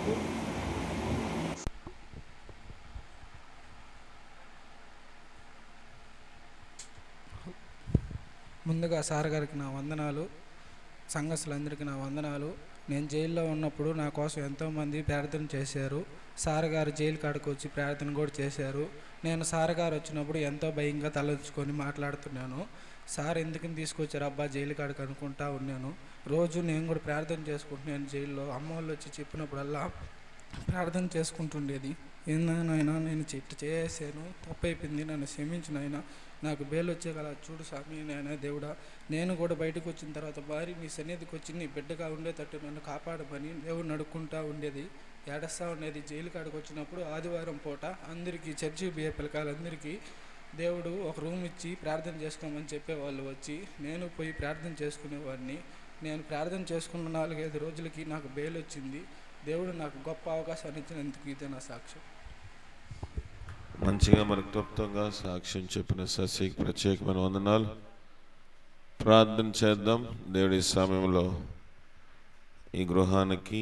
బాబు. ముందుగా సార్ గారికి నా వందనాలు, సంఘస్థులందరికీ నా వందనాలు. నేను జైల్లో ఉన్నప్పుడు నా కోసం ఎంతోమంది ప్రార్థన చేశారు. సార్ గారు జైలు కాడికి వచ్చి ప్రార్థన కూడా చేశారు. నేను సార్ గారు వచ్చినప్పుడు ఎంతో భయంగా తలెత్తుకొని మాట్లాడుతున్నాను. సార్ ఎందుకని తీసుకొచ్చారు అబ్బా జైలు కాడికి అనుకుంటా ఉన్నాను. రోజు నేను కూడా ప్రార్థన చేసుకుంటున్నాను జైల్లో. అమ్మ వాళ్ళు వచ్చి చెప్పినప్పుడల్లా ప్రార్థన చేసుకుంటుండేది. ఏందైనా నేను చెట్టు చేసాను, తప్పైపోయింది, నన్ను క్షమించిన ఆయన, నాకు బెయిల్ వచ్చేగల చూడు స్వామి నాయన దేవుడా. నేను కూడా బయటకు వచ్చిన తర్వాత భార్య నీ సన్నిధికి వచ్చి నీ బిడ్డగా ఉండేటట్టు నన్ను కాపాడమని దేవుడిని అడుక్కుంటా ఉండేది, ఏడస్తా ఉండేది. జైలు కాడికి వచ్చినప్పుడు ఆదివారం పూట అందరికీ చర్చి బియ్య పిల్లకాయలందరికీ దేవుడు ఒక రూమ్ ఇచ్చి ప్రార్థన చేసుకోమని చెప్పేవాళ్ళు వచ్చి. నేను పోయి ప్రార్థన చేసుకునేవాడిని. నేను ప్రార్థన చేసుకున్న 4-5 రోజులకి నాకు బెయిల్ వచ్చింది. దేవుడు నాకు గొప్ప అవకాశాన్ని ఇచ్చినందుకు ఇదే నా సాక్ష్యం. మంచిగా మనకు క్లుప్తంగా సాక్ష్యం చెప్పిన శశికి ప్రత్యేకమైన వందనాలు. ప్రార్థన చేద్దాం. దేవుడి సమయంలో ఈ గృహానికి